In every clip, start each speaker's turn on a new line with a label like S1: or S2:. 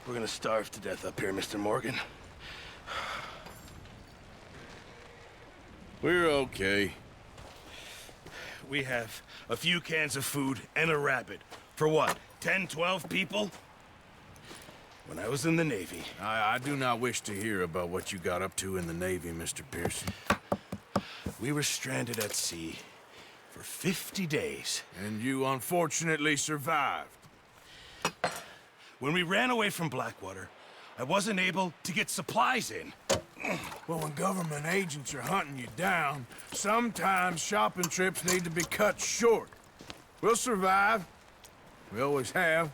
S1: We're gonna starve to death up here, Mr. Morgan.
S2: We're okay.
S1: We have a few cans of food and a rabbit. For what, 10, 12 people? When I was in the Navy...
S2: I do not wish to hear about what you got up to in the Navy, Mr. Pearson.
S1: We were stranded at sea for 50 days.
S2: And you unfortunately survived.
S1: When we ran away from Blackwater, I wasn't able to get supplies in.
S2: Well, when government agents are hunting you down, sometimes shopping trips need to be cut short. We'll survive. We always have.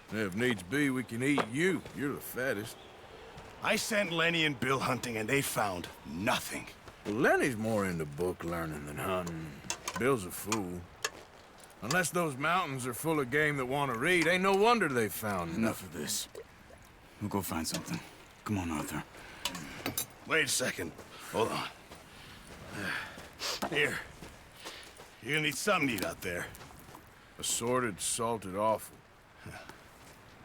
S2: And if needs be, we can eat you. You're the fattest.
S1: I sent Lenny and Bill hunting, and they found nothing.
S2: Well, Lenny's more into book learning than hunting. Bill's a fool. Unless those mountains are full of game that want to read, ain't no wonder they found
S3: Enough of this. We'll go find something. Come on, Arthur.
S1: Wait a second. Hold on. Here. You're gonna need something to eat out there.
S2: Assorted, salted offal.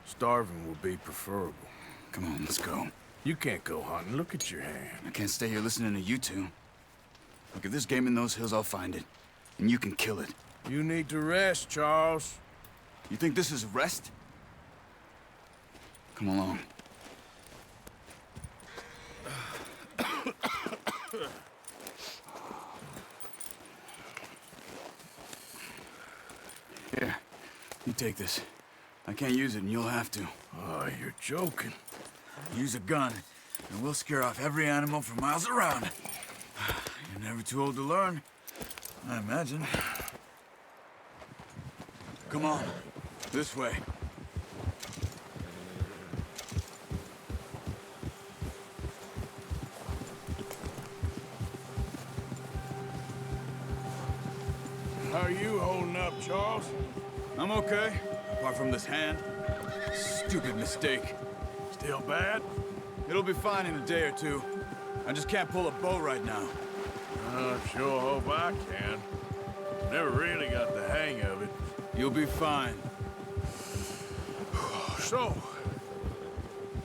S2: Starving will be preferable.
S3: Come on, let's go.
S2: You can't go hunting. Look at your hand.
S3: I can't stay here listening to you two. Look, if there's game in those hills, I'll find it. And you can kill it.
S2: You need to rest, Charles.
S3: You think this is rest? Come along. Here, you take this. I can't use it, and you'll have to.
S2: Oh, you're joking.
S3: Use a gun, and we'll scare off every animal for miles around. You're never too old to learn, I imagine. Come on, this way.
S2: How are you holding up, Charles?
S3: I'm okay, apart from this hand. Stupid mistake.
S2: Still bad?
S3: It'll be fine in a day or two. I just can't pull a bow right now.
S2: I sure hope I can. Never really got the hang of it.
S3: You'll be fine.
S2: So,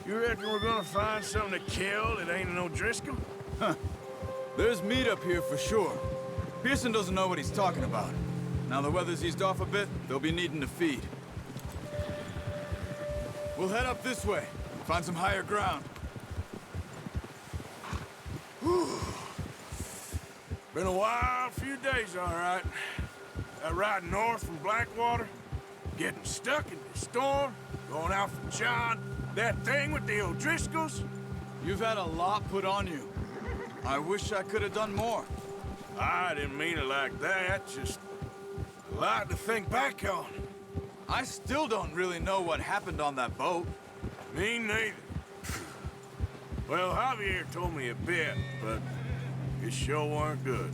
S2: you reckon we're gonna find something to kill that ain't no Driscoll?
S3: Huh. There's meat up here for sure. Pearson doesn't know what he's talking about. Now the weather's eased off a bit, they'll be needing to feed. We'll head up this way, find some higher ground.
S2: Whew. Been a wild few days, all right. That ride north from Blackwater, getting stuck in the storm, going out from John, that thing with the O'Driscolls.
S3: You've had a lot put on you. I wish I could have done more.
S2: I didn't mean it like that, just a lot to think back on.
S3: I still don't really know what happened on that boat.
S2: Me neither. Well, Javier told me a bit, but it sure weren't good.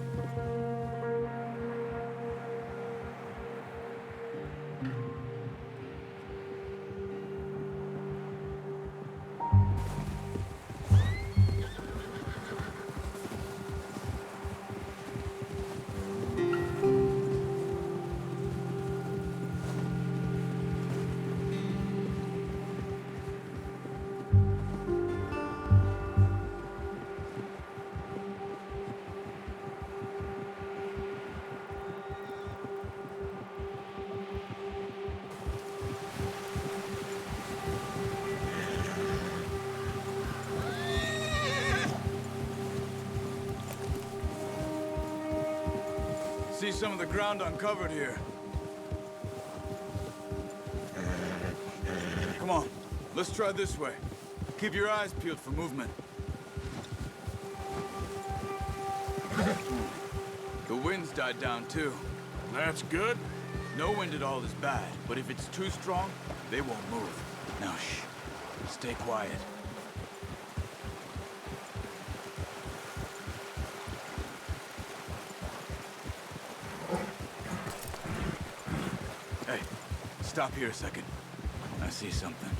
S3: See some of the ground uncovered here. Come on, let's try this way. Keep your eyes peeled for movement. The wind's died down too.
S2: That's good.
S3: No wind at all is bad, but if it's too strong, they won't move. Now shh, stay quiet. Hey, stop here a second. I see something.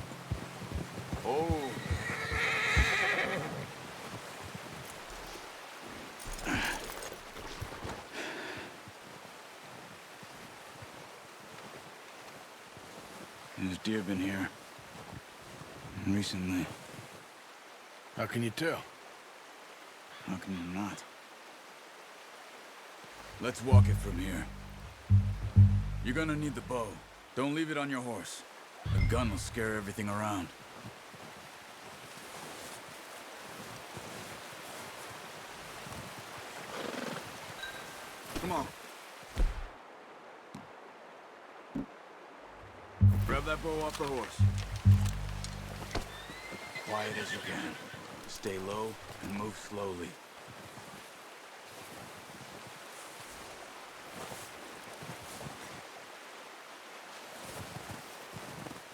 S3: Oh. There's deer been here. Recently.
S2: How can you tell?
S3: How can you not? Let's walk it from here. You're gonna need the bow. Don't leave it on your horse. A gun will scare everything around. Come on. Grab that bow off the horse. Quiet as you can. Stay low and move slowly.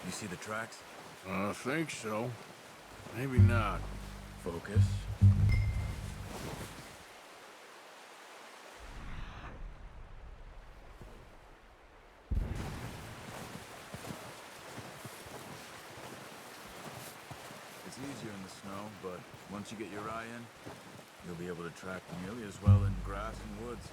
S3: You see the tracks?
S2: I think so. Maybe not.
S3: Focus. It's easier in the snow, but once you get your eye in, you'll be able to track nearly as well in grass and woods.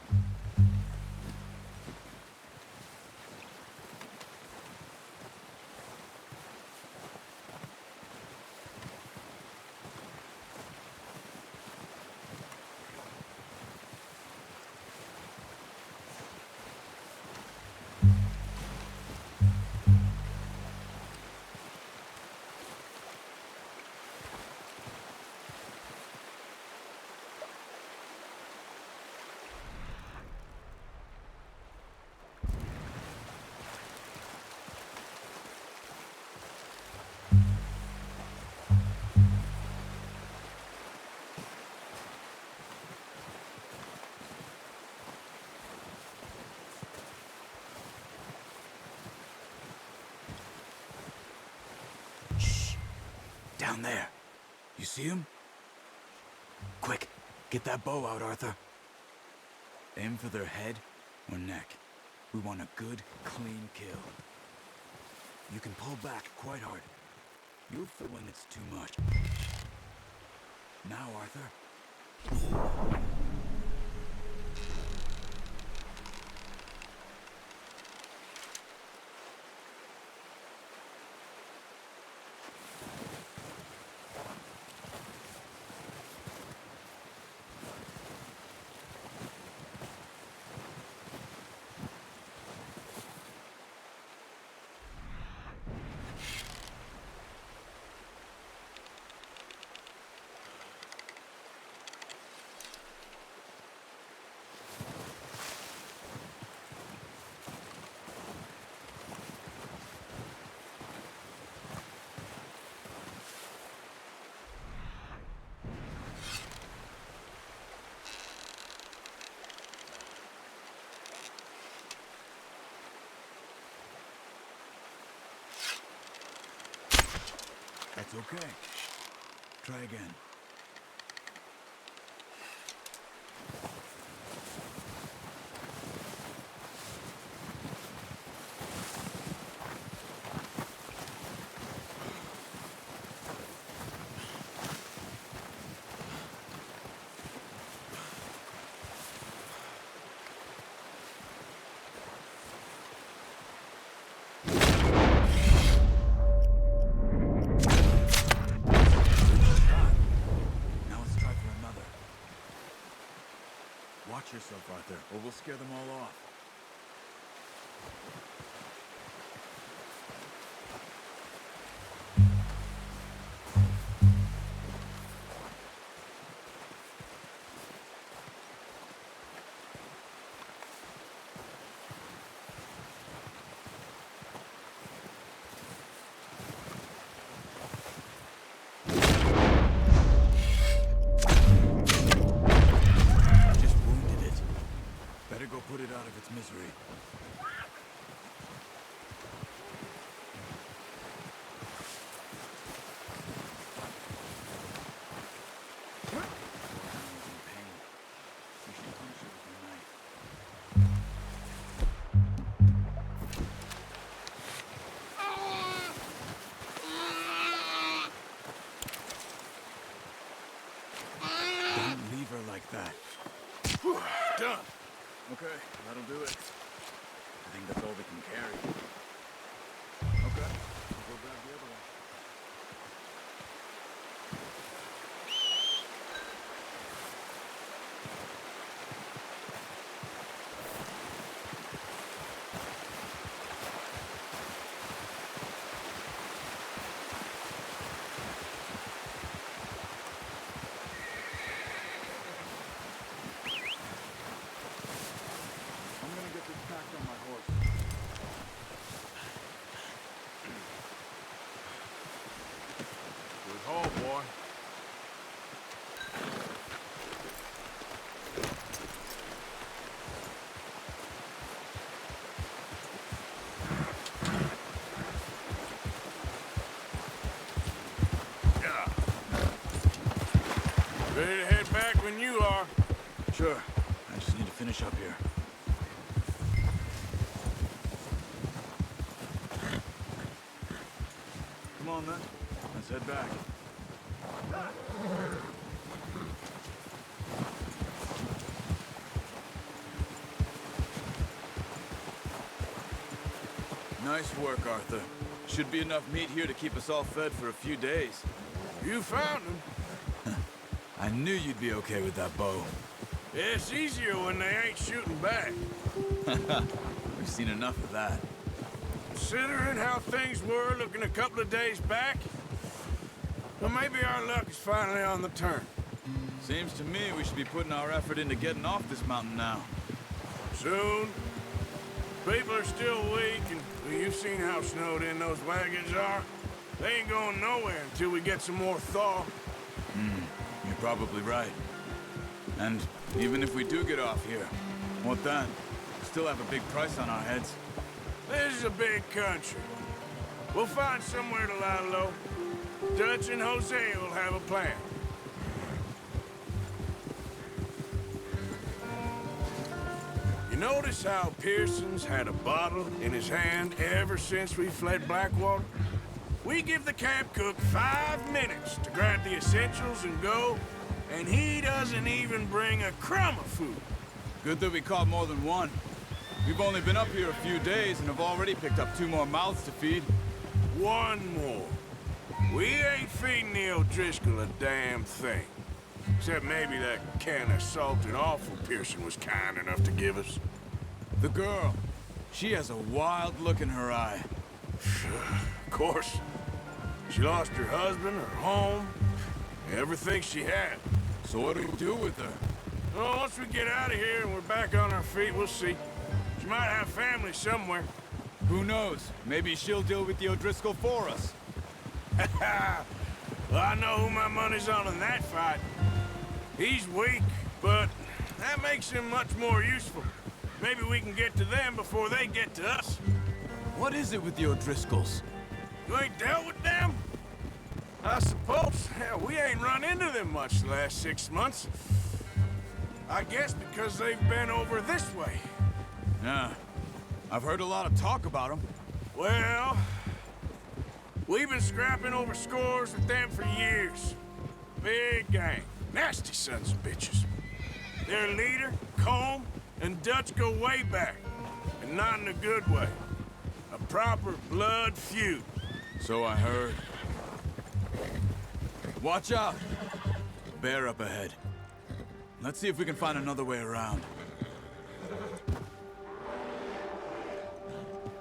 S3: Down there. You see him? Quick, get that bow out, Arthur. Aim for their head or neck. We want a good, clean kill. You can pull back quite hard. You'll feel when it's too much. Now, Arthur. That's okay. Try again. Watch yourself, Arthur, or we'll scare them all off. Put it out of its misery. Don't leave her like that.
S2: Done.
S3: Okay, that'll do it. I think that's all we can carry. Okay, we'll grab the other one.
S2: Ready to head back when you are.
S3: Sure. I just need to finish up here. Come on, then. Let's head back. Nice work, Arthur. Should be enough meat here to keep us all fed for a few days.
S2: You found him.
S3: I knew you'd be okay with that bow.
S2: It's easier when they ain't shooting back.
S3: We've seen enough of that.
S2: Considering how things were looking a couple of days back, well, maybe our luck is finally on the turn.
S3: Seems to me we should be putting our effort into getting off this mountain now.
S2: Soon. People are still weak, and well, you've seen how snowed in those wagons are. They ain't going nowhere until we get some more thaw.
S3: You're probably right. And even if we do get off here, what then? We still have a big price on our heads.
S2: This is a big country. We'll find somewhere to lie low. Dutch and Jose will have a plan. You notice how Pearson's had a bottle in his hand ever since we fled Blackwater? We give the camp cook 5 minutes to grab the essentials and go, and he doesn't even bring a crumb of food.
S3: Good that we caught more than one. We've only been up here a few days and have already picked up 2 more mouths to feed.
S2: 1 more. We ain't feeding the O'Driscoll a damn thing. Except maybe that can of salted offal Pearson was kind enough to give us.
S3: The girl. She has a wild look in her eye.
S2: Of course. She lost her husband, her home, everything she had.
S3: So what do we do with her?
S2: Well, once we get out of here and we're back on our feet, we'll see. She might have family somewhere.
S3: Who knows? Maybe she'll deal with the O'Driscoll for us.
S2: Well, I know who my money's on in that fight. He's weak, but that makes him much more useful. Maybe we can get to them before they get to us.
S3: What is it with the O'Driscolls?
S2: You ain't dealt with them? I suppose. Hell, we ain't run into them much the last 6 months. I guess because they've been over this way.
S3: Yeah. I've heard a lot of talk about them.
S2: Well, we've been scrapping over scores with them for years. Big gang. Nasty sons of bitches. Their leader, Combe, and Dutch go way back. And not in a good way. A proper blood feud.
S3: So I heard. Watch out! Bear up ahead. Let's see if we can find another way around.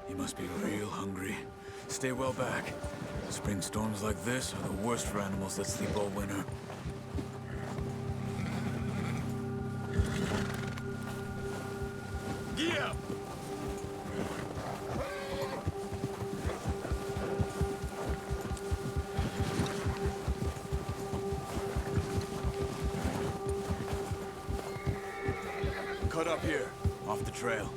S3: He must be real hungry. Stay well back. Spring storms like this are the worst for animals that sleep all winter.
S2: Yeah.
S3: Cut up here, off the trail.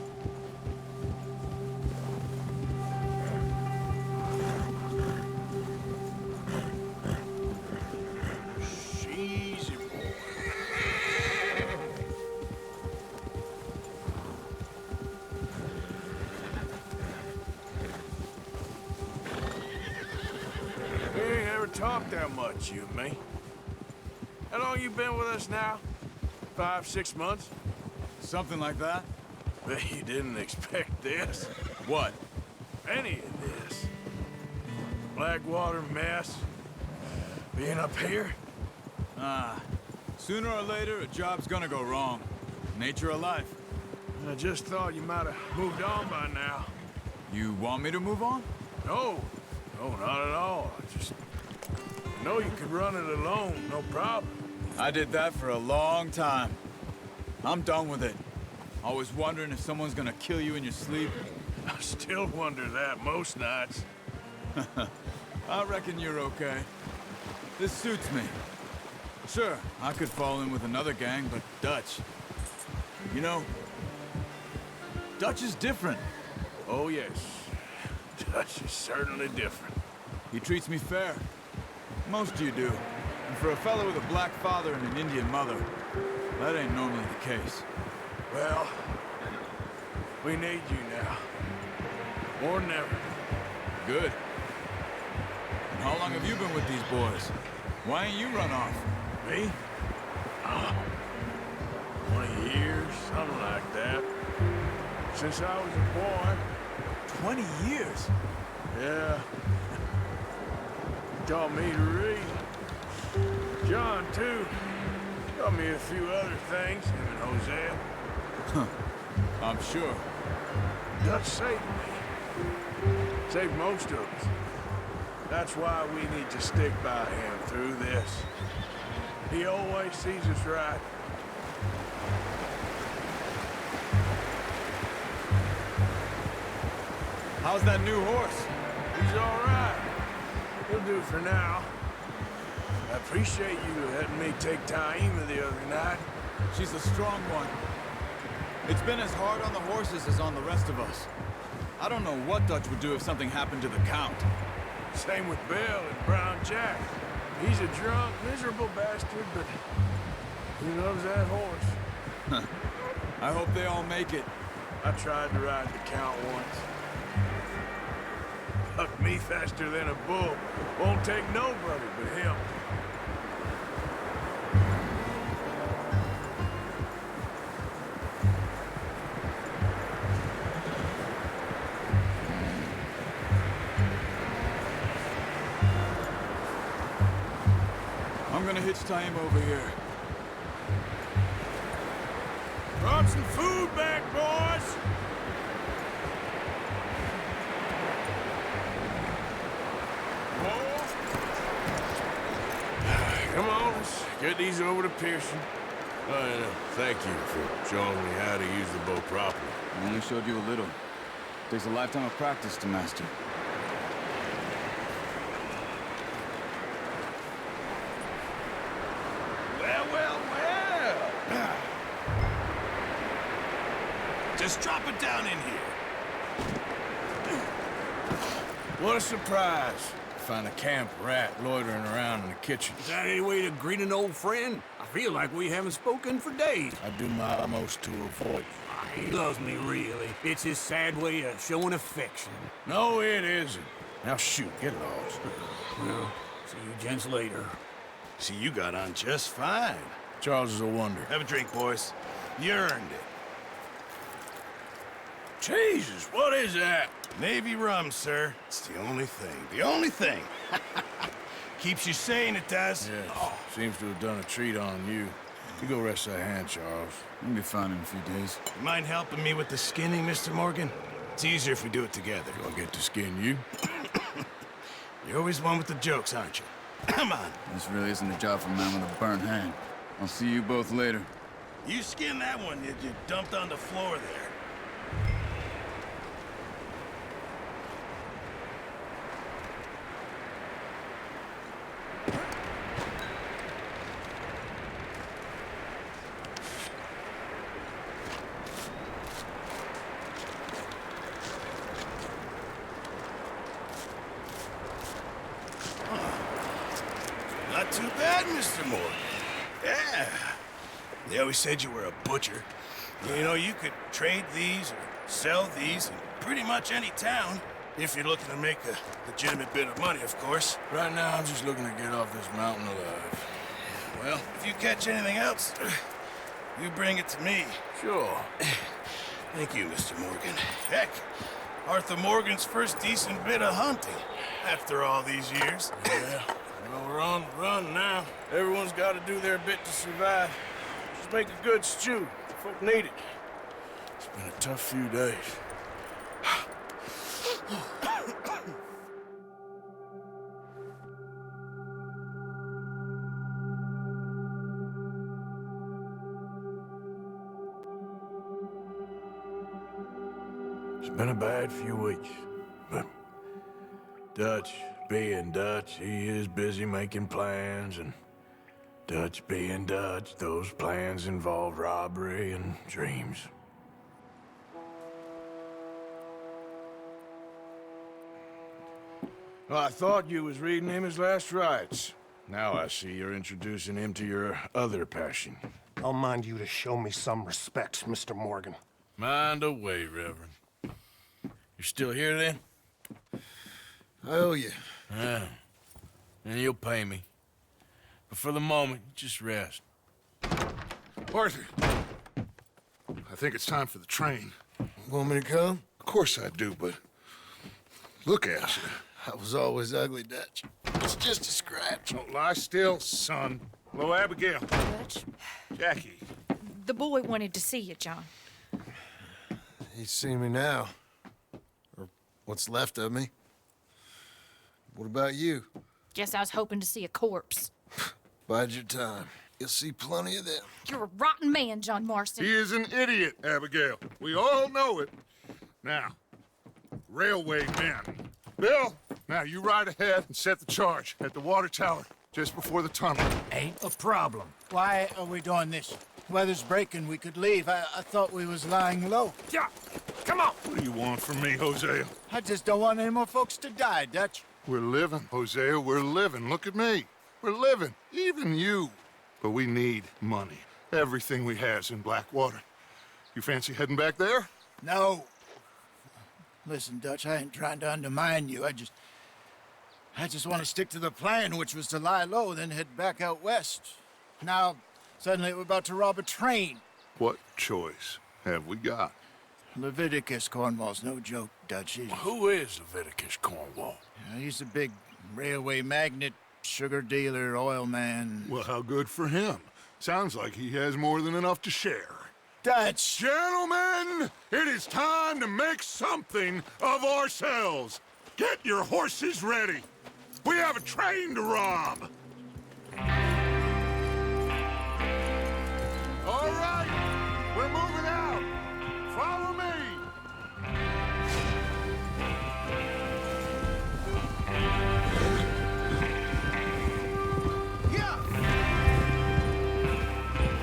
S2: Easy, boy. We ain't ever talked that much, you and me. How long you been with us now? 5, 6 months?
S3: Something like that?
S2: Bet you didn't expect this.
S3: What?
S2: Any of this. Blackwater mess. Being up here?
S3: Sooner or later, a job's gonna go wrong. Nature of life.
S2: I just thought you might have moved on by now.
S3: You want me to move on?
S2: No. No, not at all. I just know you could run it alone, no problem.
S3: I did that for a long time. I'm done with it. Always wondering if someone's gonna kill you in your sleep.
S2: I still wonder that most nights.
S3: I reckon you're okay. This suits me. Sure, I could fall in with another gang, but Dutch... You know, Dutch is different.
S2: Oh, yes. Dutch is certainly different.
S3: He treats me fair. Most of you do. In for a fellow with a black father and an Indian mother, that ain't normally the case.
S2: Well, we need you now. More than ever.
S3: Good. And how long have you been with these boys? Why ain't you run off?
S2: Me? 20 years, something like that. Since I was a boy.
S3: 20 years?
S2: Yeah. Taught me to read. John, too. Taught me a few other things, him and Hosea.
S3: I'm sure.
S2: Dutch saved me. Saved most of us. That's why we need to stick by him through this. He always sees us right.
S3: How's that new horse?
S2: He's all right. He'll do for now. I appreciate you letting me take Taima the other night.
S3: She's a strong one. It's been as hard on the horses as on the rest of us. I don't know what Dutch would do if something happened to the Count.
S2: Same with Bill and Brown Jack. He's a drunk, miserable bastard, but he loves that horse.
S3: I hope they all make it.
S2: I tried to ride the Count once. Hucked me faster than a bull. Won't take nobody but him.
S3: I'm gonna hitch Taima over here.
S2: Brought some food back, boys! Come on, let's get these over to Pearson. Thank you for showing me how to use the bow properly.
S3: I only showed you a little. Takes a lifetime of practice to master.
S1: Well. Just drop it down in here.
S2: What a surprise. Find a camp rat loitering around in the kitchen.
S4: Is that any way to greet an old friend? I feel like we haven't spoken for days.
S2: I do my utmost to avoid.
S4: He loves me, really. It's his sad way of showing affection.
S2: No, it isn't. Now shoot, get lost.
S4: Well, see you gents later.
S1: See, you got on just fine.
S2: Charles is a wonder.
S1: Have a drink, boys. You earned it.
S2: Jesus, what is that?
S1: Navy rum, sir. It's the only thing. The only thing. Keeps you sane, it does.
S2: Yes, seems to have done a treat on you. You go rest that hand, Charles.
S3: We'll be fine in a few days.
S1: You mind helping me with the skinning, Mr. Morgan? It's easier if we do it together.
S2: Do I get to skin you?
S1: You're always one with the jokes, aren't you? Come on.
S3: This really isn't a job for a man with a burnt hand. I'll see you both later.
S1: You skinned that one that you dumped on the floor there. Not too bad, Mr. Morgan. Yeah. They always said you were a butcher. You know, you could trade these or sell these in pretty much any town, if you're looking to make a legitimate bit of money, of course.
S2: Right now, I'm just looking to get off this mountain alive.
S1: Well, if you catch anything else, you bring it to me.
S2: Sure.
S1: Thank you, Mr. Morgan. Heck, Arthur Morgan's first decent bit of hunting after all these years.
S2: Yeah. Well, we're on the run now. Everyone's got to do their bit to survive. Just make a good stew. Folk need it. It's been a tough few days. It's been a bad few weeks, but Dutch being Dutch, he is busy making plans, and Dutch being Dutch, those plans involve robbery and dreams. Well, I thought you was reading him his last rites. Now I see you're introducing him to your other passion.
S5: I'll mind you to show me some respect, Mr. Morgan.
S2: Mind away, Reverend. You're still here, then?
S6: I owe you.
S2: Yeah. And you'll pay me. But for the moment, just rest.
S6: Arthur, I think it's time for the train.
S2: Want me to come?
S6: Of course I do, but look at you.
S2: I was always ugly, Dutch. It's just a scratch.
S6: Don't lie still, son. Hello, Abigail.
S7: Dutch,
S6: Jackie.
S7: the boy wanted to see you, John.
S8: He's seen me now. Or what's left of me. What about you?
S7: Guess I was hoping to see a corpse.
S8: Bide your time. You'll see plenty of them.
S7: You're a rotten man, John Marston.
S6: He is an idiot, Abigail. We all know it. Now, railway men. Bill, now you ride ahead and set the charge at the water tower just before the tunnel.
S9: Ain't a problem. Why are we doing this? Weather's breaking, we could leave. I thought we was lying low.
S6: Yeah, come on. What do you want from me, Hosea?
S9: I just don't want any more folks to die, Dutch.
S6: We're living, Hosea, we're living. Look at me. We're living, even you. But we need money. Everything we has in Blackwater. You fancy heading back there?
S9: No. Listen, Dutch, I ain't trying to undermine you. I just want to stick to the plan, which was to lie low, then head back out west. Now, suddenly we're about to rob a train.
S6: What choice have we got?
S9: Leviticus Cornwall's no joke, Dutch.
S2: Who is Leviticus Cornwall?
S9: He's a big railway magnate, sugar dealer, oil man.
S6: Well, how good for him. Sounds like he has more than enough to share.
S9: Dutch!
S6: Gentlemen, it is time to make something of ourselves. Get your horses ready. We have a train to rob. All right, we're moving out. Follow me.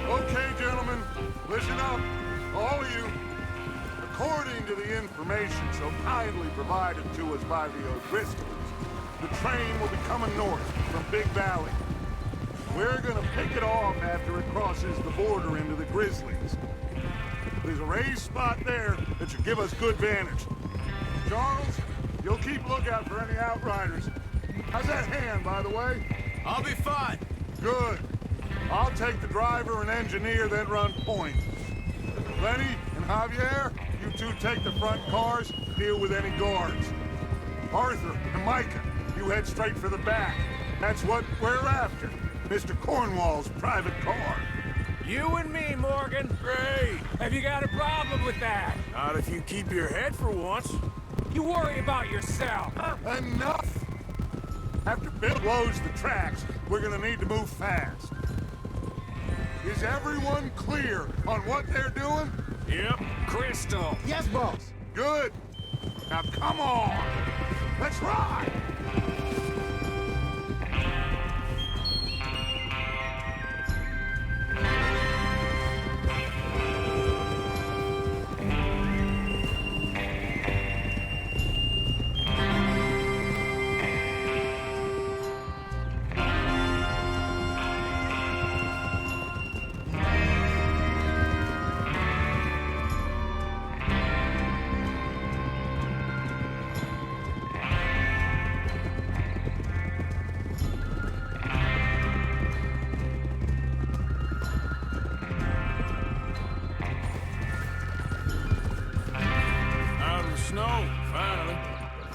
S6: Okay, gentlemen, listen up, all of you. According to the information so kindly provided to us by the O'Driscolls, the train will be coming north from Big Valley. We're gonna pick it off after it crosses the border into the Grizzlies. There's a raised spot there that should give us good vantage. Charles, you'll keep lookout for any outriders. How's that hand, by the way?
S4: I'll be fine.
S6: Good. I'll take the driver and engineer, then run point. Lenny and Javier, you two take the front cars, deal with any guards. Arthur and Micah, you head straight for the back. That's what we're after. Mr. Cornwall's private car.
S4: You and me, Morgan. Great. Have you got a problem with that?
S2: Not if you keep your head for once.
S4: You worry about yourself.
S6: Enough! After Bill blows the tracks, we're gonna need to move fast. Is everyone clear on what they're doing?
S2: Yep.
S4: Crystal.
S9: Yes, boss.
S6: Good. Now come on. Let's ride.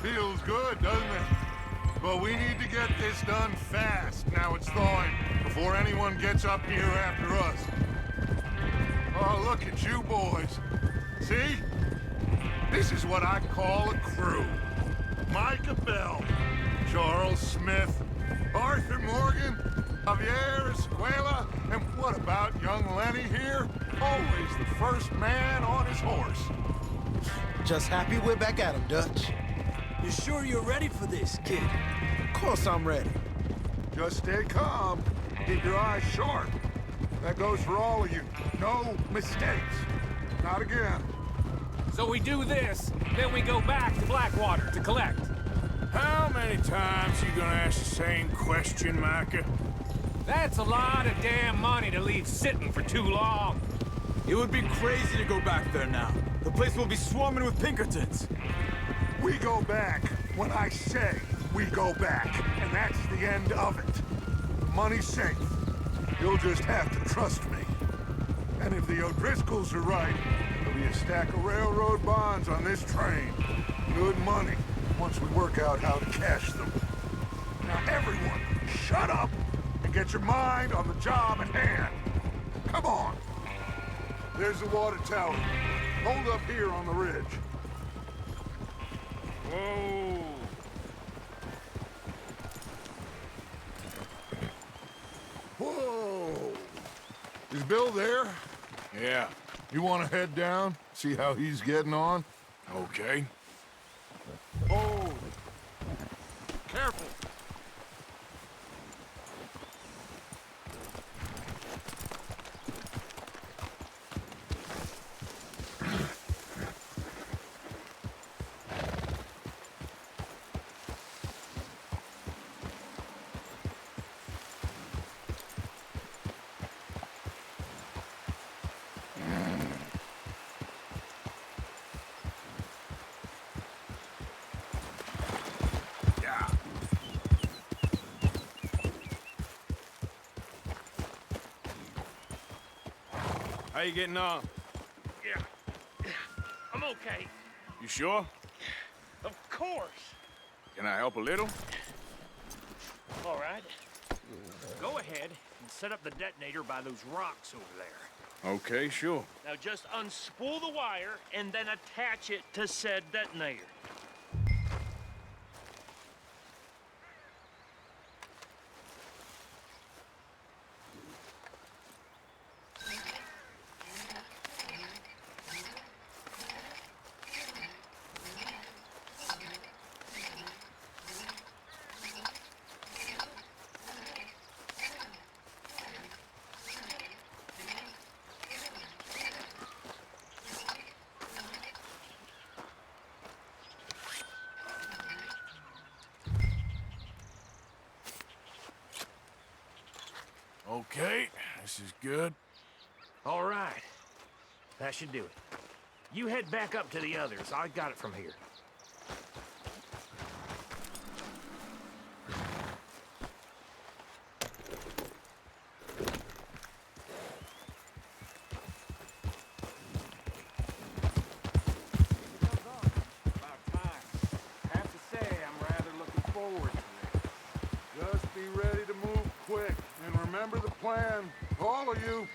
S6: Feels good, doesn't it? But we need to get this done fast. Now it's thawing, before anyone gets up here after us. Oh, look at you boys. See? This is what I call a crew. Micah Bell, Charles Smith, Arthur Morgan, Javier Escuela, and what about young Lenny here? Always the first man on his horse.
S8: Just happy we're back at him, Dutch.
S4: You sure you're ready for this, kid?
S8: Of course I'm ready.
S6: Just stay calm. Keep your eyes sharp. That goes for all of you. No mistakes. Not again.
S4: So we do this, then we go back to Blackwater to collect.
S2: How many times you gonna ask the same question, Micah?
S10: That's a lot of damn money to leave sitting for too long.
S3: It would be crazy to go back there now. The place will be swarming with Pinkertons.
S6: We go back when I say we go back, and that's the end of it. The money's safe. You'll just have to trust me. And if the O'Driscolls are right, there'll be a stack of railroad bonds on this train. Good money, once we work out how to cash them. Now everyone, shut up and get your mind on the job at hand. Come on. There's the water tower. Hold up here on the ridge.
S2: Whoa.
S6: Whoa! Is Bill there?
S2: Yeah,
S6: You want to head down? See how he's getting on?
S2: okay.
S6: Oh! Careful!
S2: How you getting on?
S10: Yeah, I'm okay.
S2: You sure?
S10: Of course.
S2: Can I help a little?
S10: All right. Go ahead and set up the detonator by those rocks over there.
S2: Okay, sure.
S10: Now just unspool the wire and then attach it to said detonator.
S2: Okay, this is good.
S10: All right. That should do it. You head back up to the others. I got it from here.
S6: About time. Have to say, I'm rather looking forward to this. Just be ready to move quick. And remember the plan. All of you,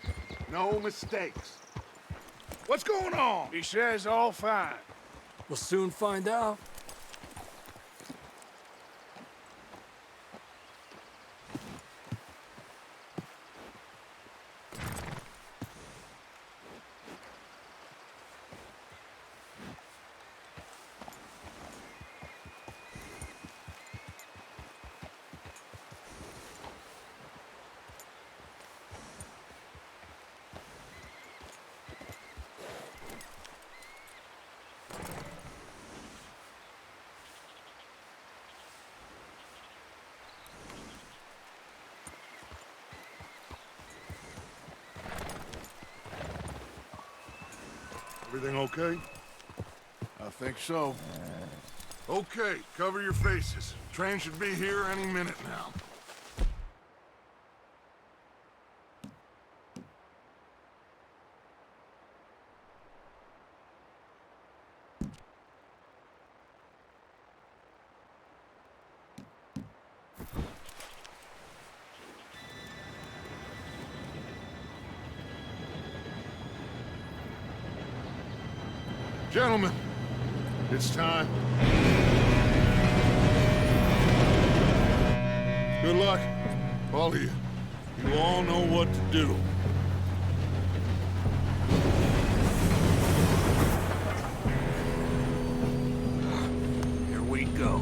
S6: no mistakes. What's going on?
S2: He says all fine.
S4: We'll soon find out.
S6: Everything okay?
S2: I think so.
S6: Okay, cover your faces. Train should be here any minute now. Gentlemen, it's time. Good luck, all of you. You all know what to do.
S10: Here we go.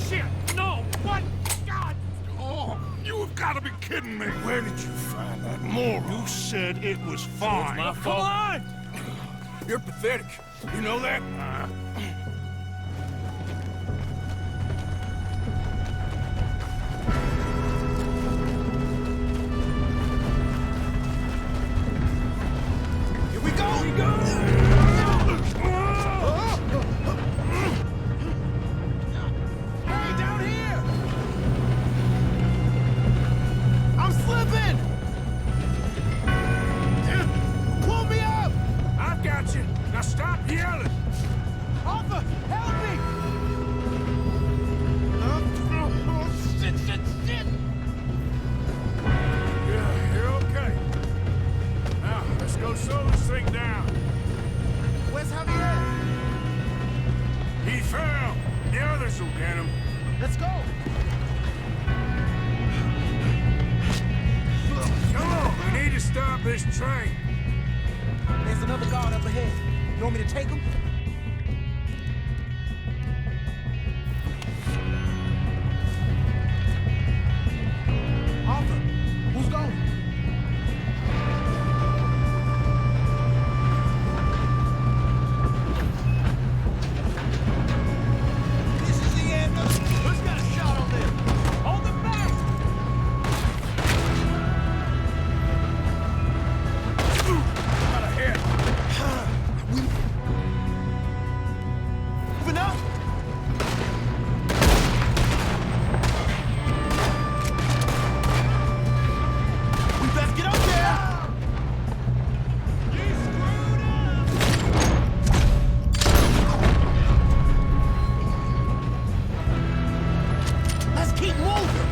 S10: Shit! No! What? God!
S6: Oh, you have got to be kidding me.
S2: Where did you find that moron?
S6: You said it was fine.
S2: My fault.
S10: Come on!
S2: You're pathetic. You know that?
S9: Here we go! Here we go! Hey, down here! I'm slipping! Pull me up!
S2: I've got you. Now stop yelling.
S9: Arthur, help me! Shit, shit, shit!
S2: Yeah, you're okay. Now, let's go slow this thing down.
S9: Where's Javier?
S2: He fell. The others will get him.
S9: Let's go!
S2: Come on, we need to stop this train.
S9: There's another guard up ahead. You want me to take him? Arthur, who's going? This is the anthem. Who's got a shot on them? Hold them back!
S2: Got a hit.
S9: Moving up! We best get up there! You screwed up! Let's keep moving!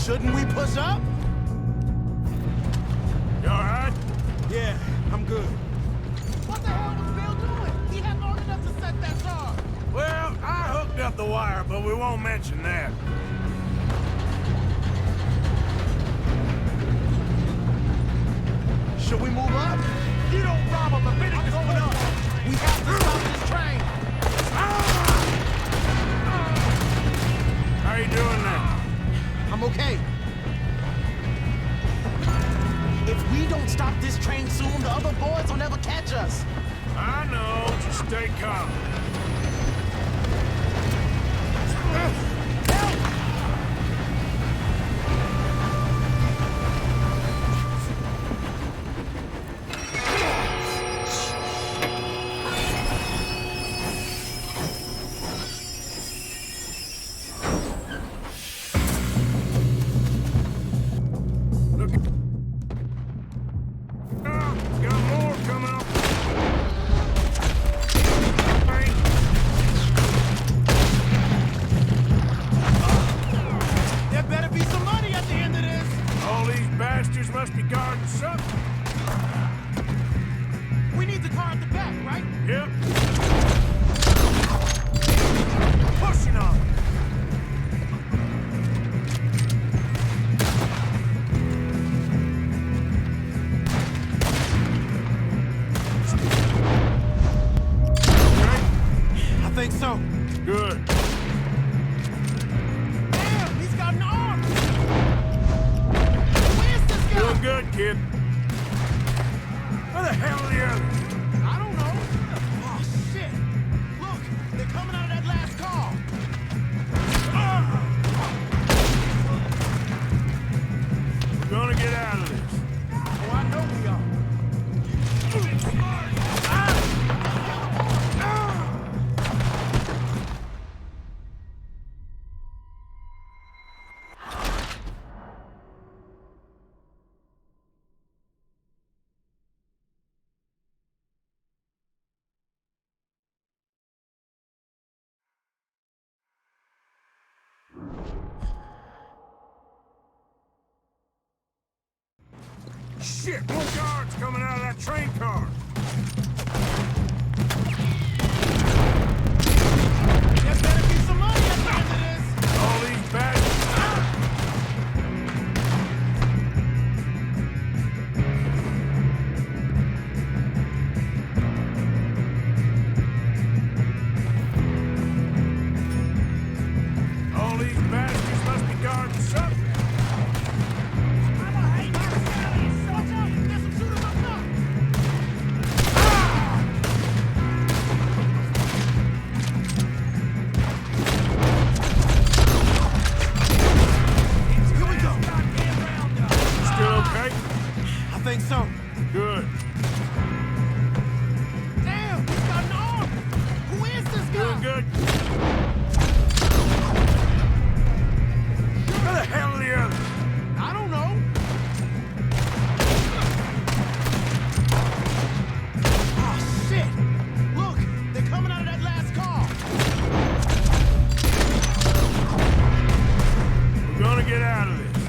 S9: Shouldn't we push up?
S2: You all right?
S9: Yeah, I'm good. What the hell was Bill doing? He had long enough to set that charge.
S2: Well, I hooked up the wire, but we won't mention that.
S9: Should we move up? You don't rob him. The minute is going up. We have to stop this train.
S2: How you doing now?
S9: I'm okay. If we don't stop this train soon, the other boys will never catch us.
S2: I know. Just stay calm. Look. Got more coming up.
S9: There better be some money at the end of this.
S2: All these bastards must be guarding something.
S9: We need the car at the back, right?
S2: Yep. Pushing on.
S9: I think so.
S2: Good.
S9: Damn, he's got an arm. Where's this guy?
S2: Doing good, kid. Where the hell are the others?
S9: I don't know. Oh, shit. Look, they're coming out of that last car.
S2: We're gonna get out of this.
S9: Oh, I know we are.
S2: Shit, more guards coming out of that train car.
S9: There better be some money at the end of this.
S2: All these bastards. get out of this.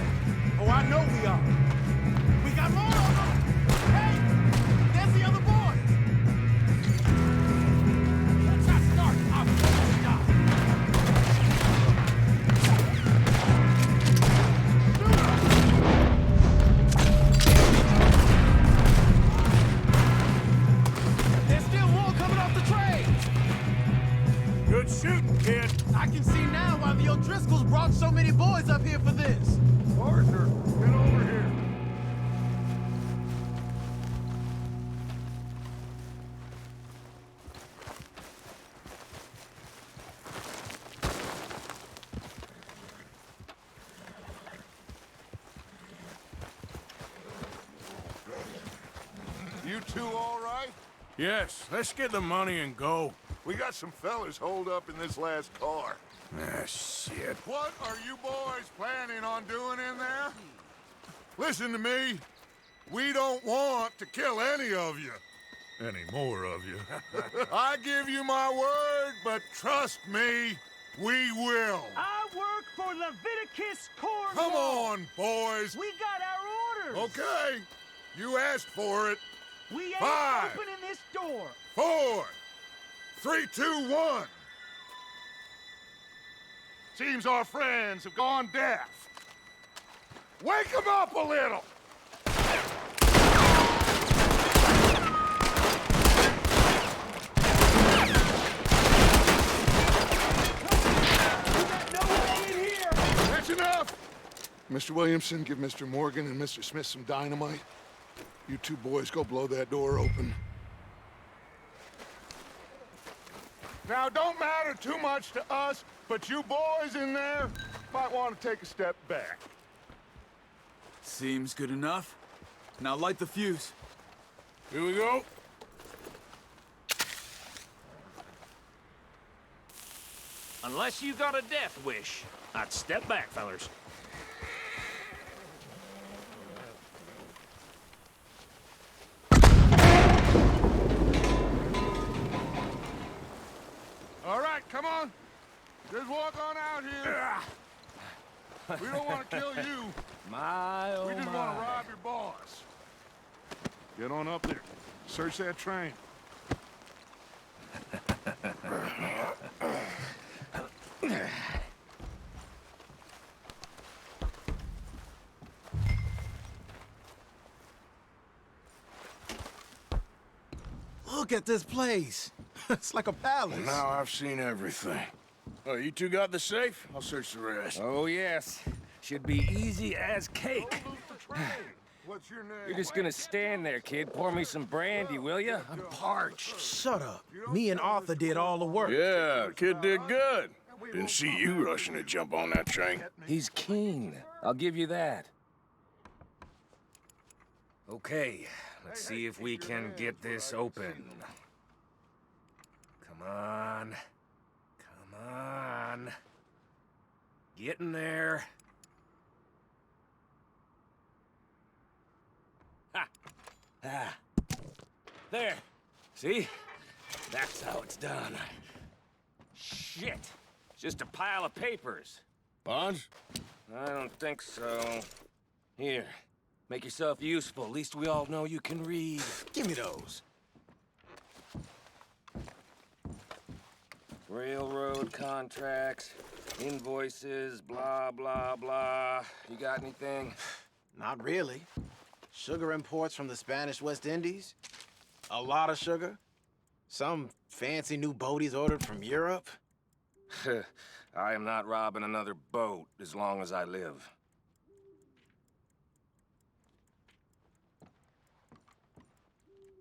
S11: Oh, I know we are. We got more of them! Hey! There's the other boy! Let's not start! I'll stop! There's still more coming off the train!
S2: Good shooting, kid.
S11: I can see now why the O'Driscolls brought so many boys up here for this.
S6: Arthur, get over here. You two all right?
S2: Yes, let's get the money and go.
S6: We got some fellas holed up in this last car.
S2: Ah, shit.
S6: What are you boys planning on doing in there? Listen to me. We don't want to kill any of you.
S2: Any more of you?
S6: I give you my word, but trust me, we will.
S10: I work for Leviticus Corps.
S6: Come on, boys.
S10: We got our orders.
S6: Okay, you asked for it.
S10: We ain't
S6: 5,
S10: opening this door.
S6: 4, 3, 2, 1. Seems our friends have gone deaf. Wake them up a little. That's enough. Mr. Williamson, give Mr. Morgan and Mr. Smith some dynamite. You two boys go blow that door open. Now, don't matter too much to us, but you boys in there might want to take a step back.
S3: Seems good enough. Now light the fuse.
S2: Here we go.
S10: Unless you got a death wish, I'd step back, fellers.
S6: All right, come on. Just walk on out here. We don't want to kill you. We just want to rob your boss. Get on up there. Search that train.
S11: Look at this place. It's like a palace.
S2: Now I've seen everything. Oh, you two got the safe? I'll search the rest.
S12: Oh, yes. Should be easy as cake.
S6: What's your name?
S12: You're just gonna stand there, kid. Pour me some brandy, will ya? I'm parched.
S11: Shut up. Me and Arthur did all the work.
S2: Yeah, the kid did good. Didn't see you rushing to jump on that train.
S12: He's keen. I'll give you that. Okay, let's see if we can get this open. Come on. Come on. Get in there. Ha! Ah. There. See? That's how it's done. Shit. Just a pile of papers.
S2: Bonds?
S12: I don't think so. Here. Make yourself useful. At least we all know you can read.
S11: Give me those.
S12: Railroad contracts, invoices, blah, blah, blah. You got anything?
S11: Not really. Sugar imports from the Spanish West Indies. A lot of sugar. Some fancy new boat he's ordered from Europe.
S12: I am not robbing another boat as long as I live.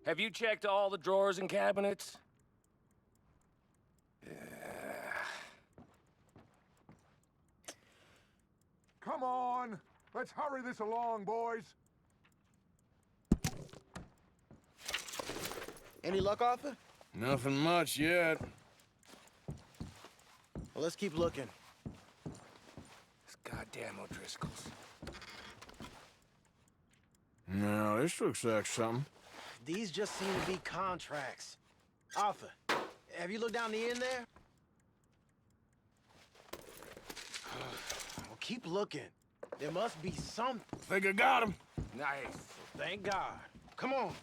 S12: Have you checked all the drawers and cabinets?
S6: Come on. Let's hurry this along, boys.
S11: Any luck, Arthur?
S2: Nothing much yet.
S11: Well, let's keep looking.
S12: This goddamn O'Driscolls.
S2: No, this looks like something.
S11: These just seem to be contracts. Arthur, have you looked down the end there? Well, keep looking. There must be something.
S2: Think I got him.
S11: Nice. Thank God. Come on.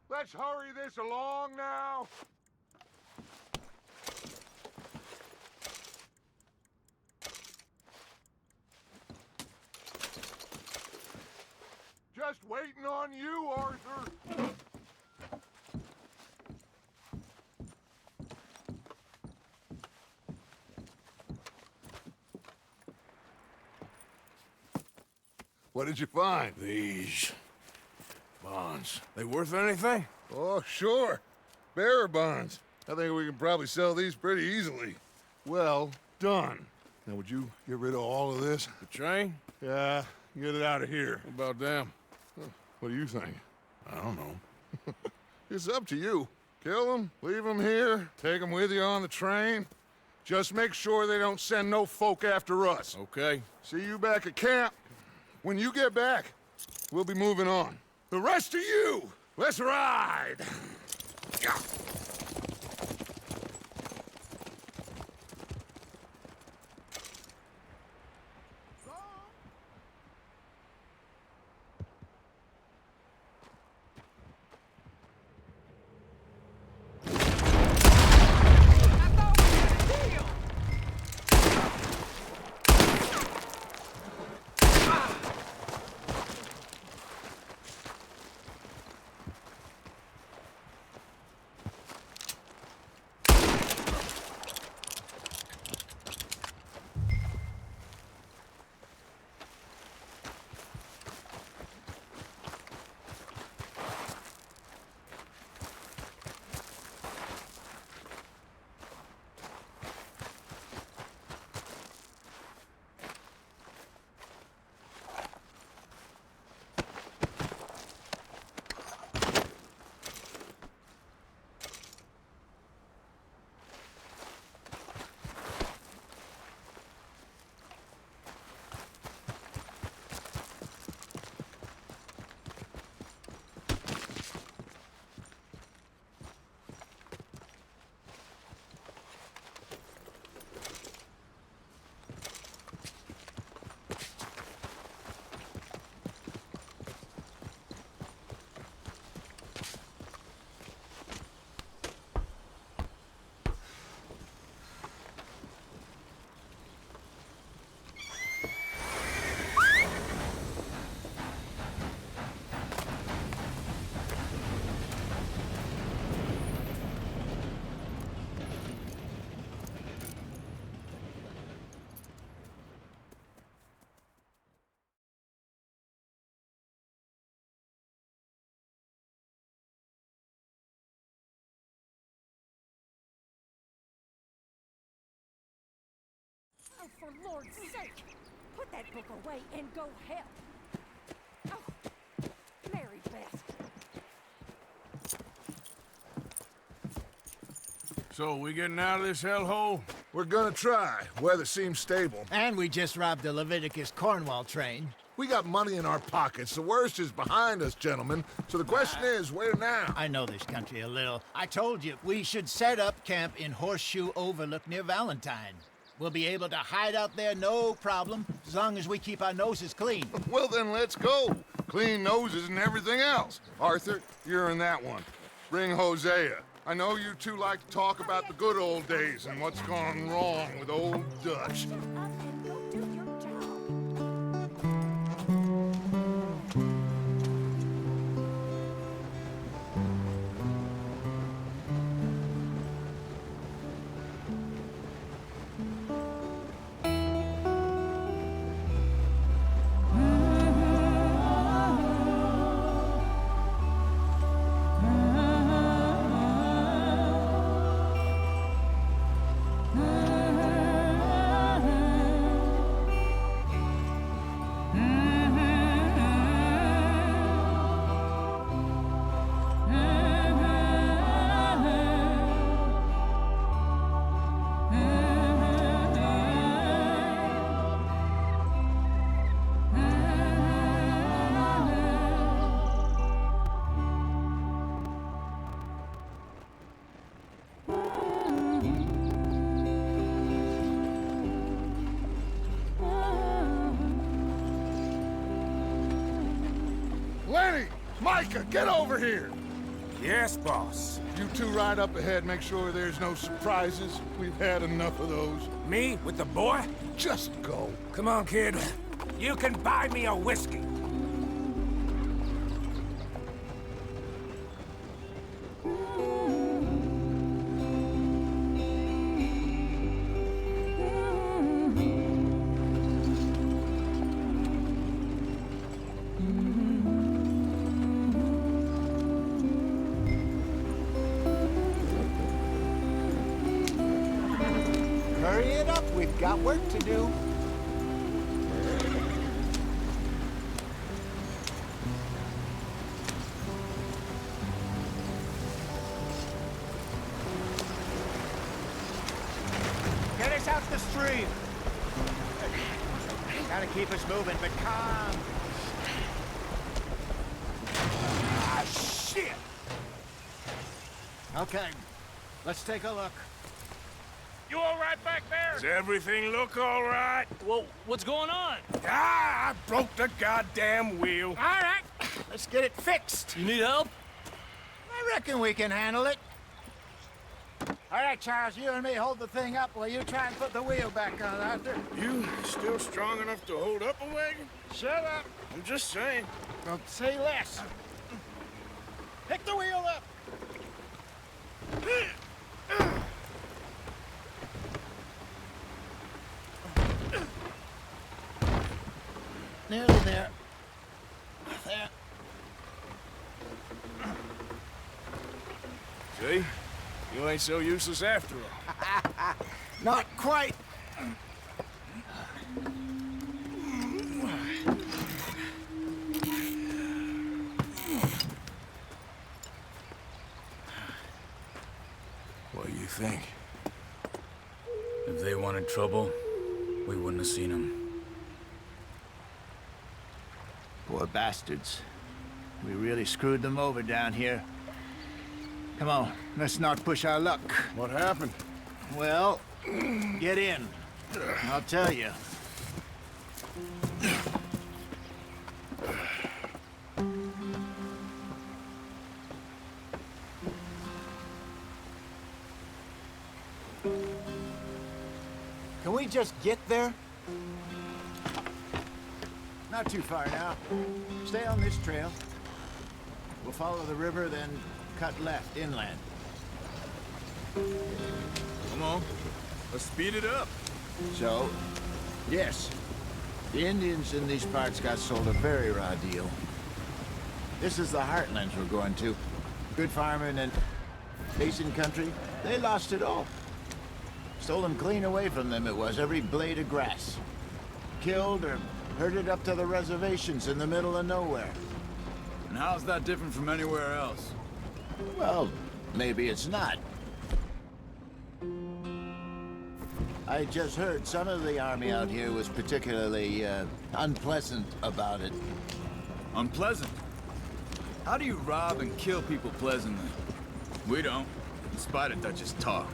S6: Let's hurry this along now. Just waiting on you, Arthur.
S2: What did you find? These bonds. They worth anything?
S6: Oh, sure. Bearer bonds. I think we can probably sell these pretty easily. Well done. Now, would you get rid of all of this?
S2: The train?
S6: Yeah, get it out of here.
S2: What about them?
S6: What do you think?
S2: I don't know.
S6: It's up to you. Kill them, leave them here, take them with you on the train. Just make sure they don't send no folk after us.
S2: Okay.
S6: See you back at camp. When you get back, we'll be moving on. The rest of you, let's ride! Yeah.
S13: Oh, for Lord's sake! Put that book away and go help! Oh, Mary Beth.
S2: So, we getting out of this hellhole?
S6: We're gonna try. Weather seems stable.
S9: And we just robbed the Leviticus Cornwall train.
S6: We got money in our pockets. The worst is behind us, gentlemen. So the question is, where now?
S9: I know this country a little. I told you, we should set up camp in Horseshoe Overlook near Valentine. We'll be able to hide out there no problem, as long as we keep our noses clean.
S6: Well, then let's go. Clean noses and everything else. Arthur, you're in that one. Bring Hosea. I know you two like to talk about the good old days and what's gone wrong with old Dutch. Micah, get over here!
S2: Yes, boss.
S6: You two ride up ahead, make sure there's no surprises. We've had enough of those.
S2: Me with the boy?
S6: Just go.
S2: Come on, kid. You can buy me a whiskey.
S9: Hurry it up, we've got work to do. Get us out the stream. Gotta keep us moving, but calm.
S2: Ah, shit!
S9: Okay, let's take a look.
S10: You all right back there?
S2: Does everything look all right?
S10: Well, what's going on?
S2: Ah, I broke the goddamn wheel.
S9: All right, let's get it fixed.
S10: You need help?
S9: I reckon we can handle it. All right, Charles, you and me hold the thing up while you try and put the wheel back on, Arthur.
S2: You still strong enough to hold up a wagon?
S9: Shut up.
S2: I'm just saying.
S9: Don't say less. Pick the wheel up. Nearly there. There.
S2: See? You ain't so useless after all.
S9: Not quite.
S2: What do you think?
S3: If they wanted trouble, we wouldn't have seen them.
S9: Poor bastards. We really screwed them over down here. Come on, let's not push our luck.
S2: What happened?
S9: Well, get in. I'll tell you. Can we just get there? Not too far now. Stay on this trail. We'll follow the river, then cut left, inland.
S2: Come on. Let's speed it up.
S9: So, yes, the Indians in these parts got sold a very raw deal. This is the heartlands we're going to. Good farming and basin country, they lost it all. Stole them clean away from them, it was, every blade of grass. Killed or herded up to the reservations in the middle of nowhere.
S3: And how's that different from anywhere else?
S9: Well, maybe it's not. I just heard some of the army out here was particularly, unpleasant about it.
S3: Unpleasant? How do you rob and kill people pleasantly? We don't, in spite of Dutch's talk.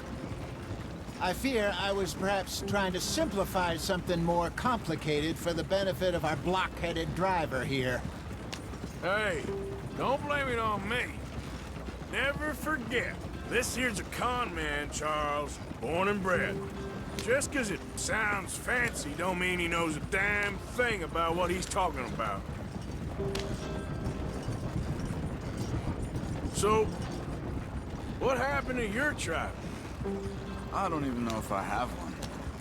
S9: I fear I was perhaps trying to simplify something more complicated for the benefit of our block-headed driver here.
S2: Hey, don't blame it on me. Never forget, this here's a con man, Charles, born and bred. Just 'cause it sounds fancy don't mean he knows a damn thing about what he's talking about. So, what happened to your tribe?
S3: I don't even know if I have one.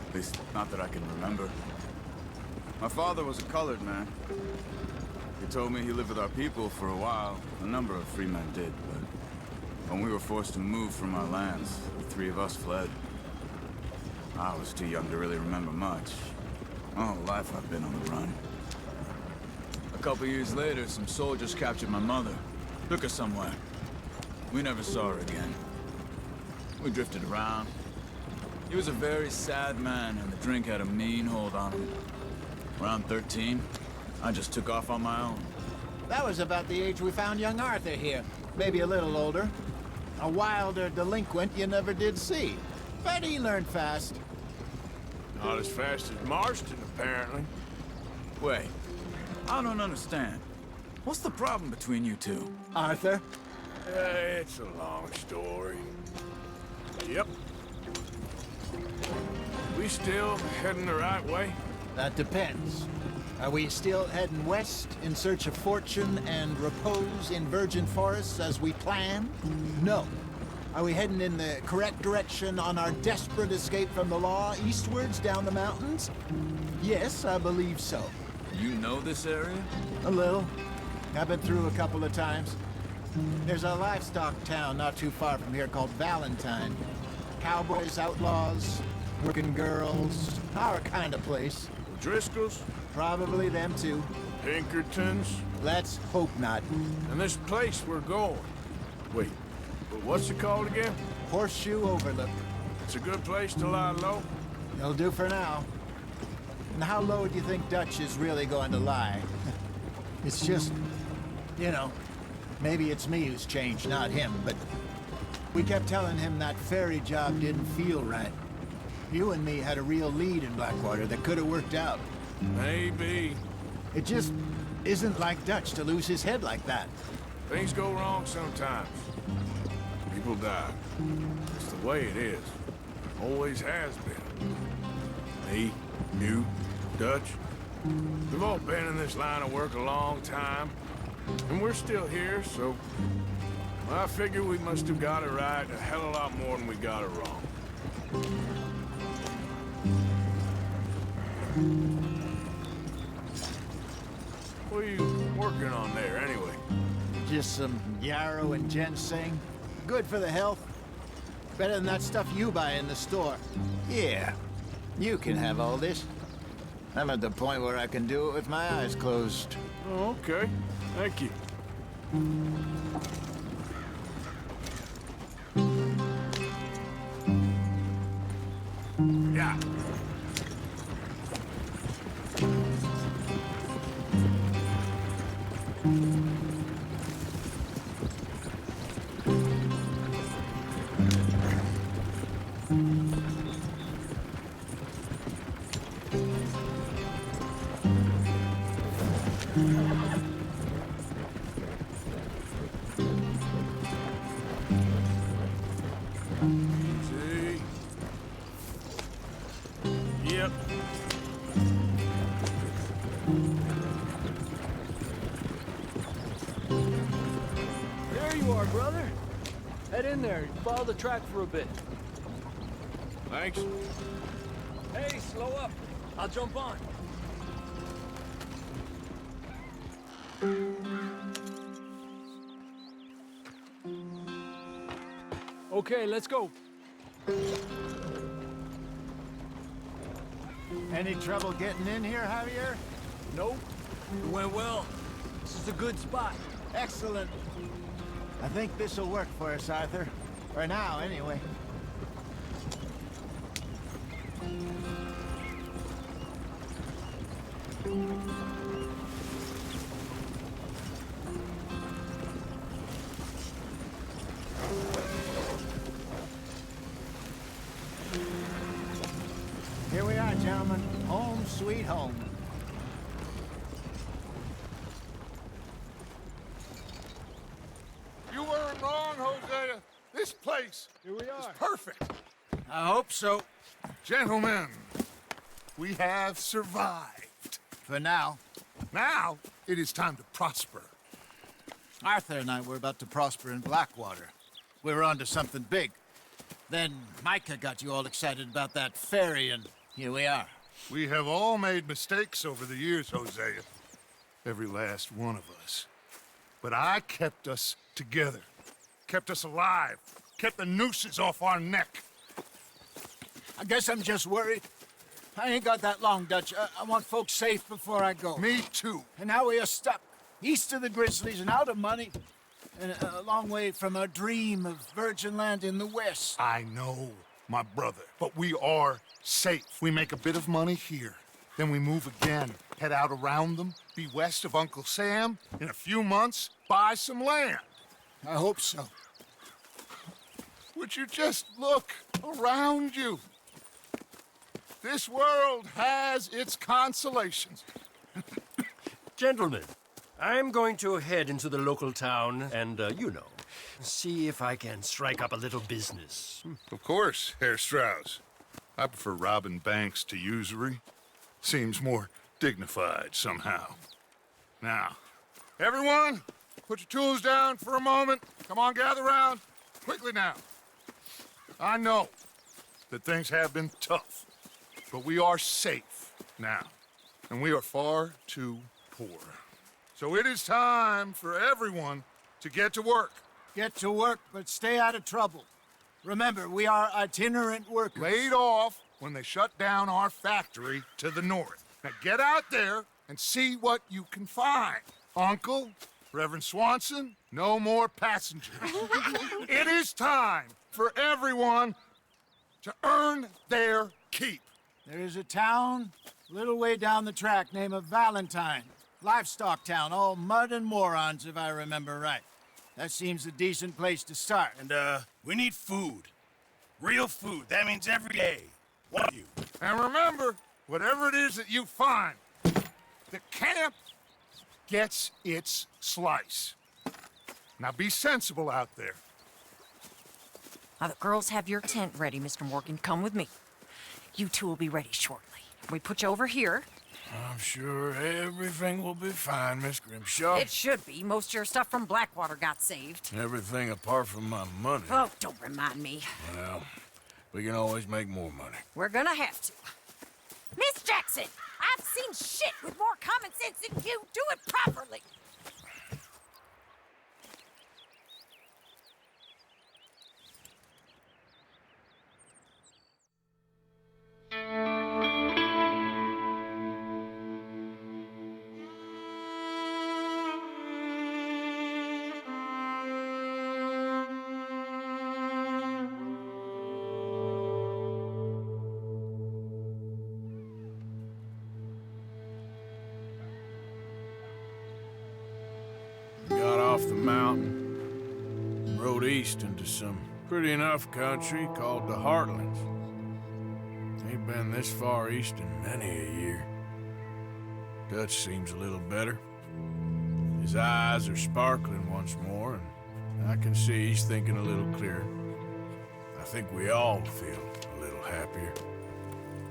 S3: At least, not that I can remember. My father was a colored man. He told me he lived with our people for a while. A number of free men did, but when we were forced to move from our lands, the three of us fled. I was too young to really remember much. My whole life I've been on the run. A couple years later, some soldiers captured my mother. Took her somewhere. We never saw her again. We drifted around. He was a very sad man, and the drink had a mean hold on him. Around 13, I just took off on my own.
S9: That was about the age we found young Arthur here. Maybe a little older. A wilder delinquent you never did see. But he learned fast.
S2: Not as fast as Marston, apparently.
S3: Wait, I don't understand. What's the problem between you two?
S9: Arthur?
S2: It's a long story. Yep. We still heading the right way?
S9: That depends. Are we still heading west in search of fortune and repose in virgin forests as we planned? No. Are we heading in the correct direction on our desperate escape from the law eastwards down the mountains? Yes, I believe so.
S3: You know this area?
S9: A little. I've been through a couple of times. There's a livestock town not too far from here called Valentine. Cowboys, outlaws, working girls, our kind of place.
S2: Driscoll's?
S9: Probably them too.
S2: Pinkertons?
S9: Let's hope not.
S2: And this place we're going. Wait, but what's it called again?
S9: Horseshoe Overlook.
S2: It's a good place to lie low?
S9: It'll do for now. And how low do you think Dutch is really going to lie? It's just, you know, maybe it's me who's changed, not him, but we kept telling him that ferry job didn't feel right. You and me had a real lead in Blackwater that could have worked out.
S2: Maybe.
S9: It just isn't like Dutch to lose his head like that.
S2: Things go wrong sometimes. People die. It's the way it is. Always has been. Me, you, Dutch. We've all been in this line of work a long time. And we're still here, so... I figure we must have got it right a hell of a lot more than we got it wrong. What are you working on there, anyway?
S9: Just some yarrow and ginseng. Good for the health. Better than that stuff you buy in the store. Yeah, you can have all this. I'm at the point where I can do it with my eyes closed.
S2: Oh, okay. Thank you. Yeah. See? Yep.
S14: There you are, brother. Head in there. Follow the track for a bit.
S2: Thanks.
S14: Hey, slow up. I'll jump on. Okay, let's go.
S9: Any trouble getting in here, Javier?
S14: Nope. It went well. This is a good spot.
S9: Excellent. I think this'll work for us, Arthur. For now, anyway. Here we are, gentlemen. Home sweet home.
S6: You weren't wrong, Hosea. This place is perfect.
S9: I hope so.
S6: Gentlemen, we have survived.
S9: For now.
S6: Now, it is time to prosper.
S9: Arthur and I were about to prosper in Blackwater. We were onto something big. Then Micah got you all excited about that ferry, and here we are.
S6: We have all made mistakes over the years, Hosea. Every last one of us. But I kept us together. Kept us alive. Kept the nooses off our neck.
S9: I guess I'm just worried. I ain't got that long, Dutch. I want folks safe before I go.
S6: Me too.
S9: And now we are stuck. East of the Grizzlies and out of money. And a long way from our dream of virgin land in the west.
S6: I know, my brother. But we are safe. We make a bit of money here. Then we move again. Head out around them. Be west of Uncle Sam. In a few months, buy some land.
S9: I hope so.
S6: Would you just look around you? This world has its consolations.
S15: Gentlemen,
S12: I'm going to head into the local town and, see if I can strike up a little business.
S6: Of course, Herr Strauss. I prefer robbing banks to usury. Seems more dignified somehow. Now, everyone, put your tools down for a moment. Come on, gather round. Quickly now. I know that things have been tough, but we are safe now, and we are far too poor. So it is time for everyone to get to work.
S9: Get to work, but stay out of trouble. Remember, we are itinerant workers.
S6: Laid off when they shut down our factory to the north. Now get out there and see what you can find. Uncle, Reverend Swanson, no more passengers. It is time for everyone to earn their keep.
S9: There is a town a little way down the track named Valentine. Livestock town, all mud and morons, if I remember right. That seems a decent place to start.
S1: And, we need food. Real food. That means every day. One of you.
S6: And remember, whatever it is that you find, the camp gets its slice. Now be sensible out there.
S15: Now, the girls have your tent ready, Mr. Morgan. Come with me. You two will be ready shortly. We put you over here.
S2: I'm sure everything will be fine, Miss Grimshaw.
S15: It should be. Most of your stuff from Blackwater got saved.
S2: Everything apart from my money.
S15: Oh, don't remind me.
S2: Well, we can always make more money.
S15: We're gonna have to. Miss Jackson, I've seen shit with more common sense than you. Do it properly.
S2: Got off the mountain, rode east into some pretty enough country called the Heartlands. Ain't been this far east in many a year. Dutch seems a little better. His eyes are sparkling once more, and I can see he's thinking a little clearer. I think we all feel a little happier,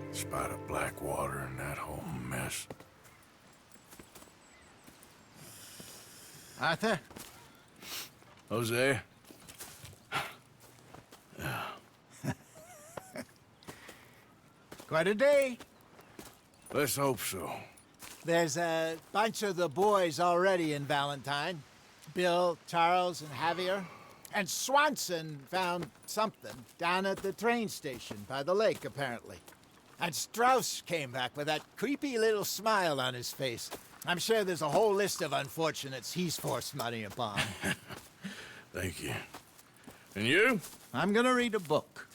S2: in spite of Blackwater and that whole mess.
S9: Arthur?
S2: Jose?
S9: Quite a day.
S2: Let's hope so.
S9: There's a bunch of the boys already in Valentine. Bill, Charles, and Javier. And Swanson found something down at the train station by the lake, apparently. And Strauss came back with that creepy little smile on his face. I'm sure there's a whole list of unfortunates he's forced money upon.
S2: Thank you. And you?
S9: I'm gonna read a book.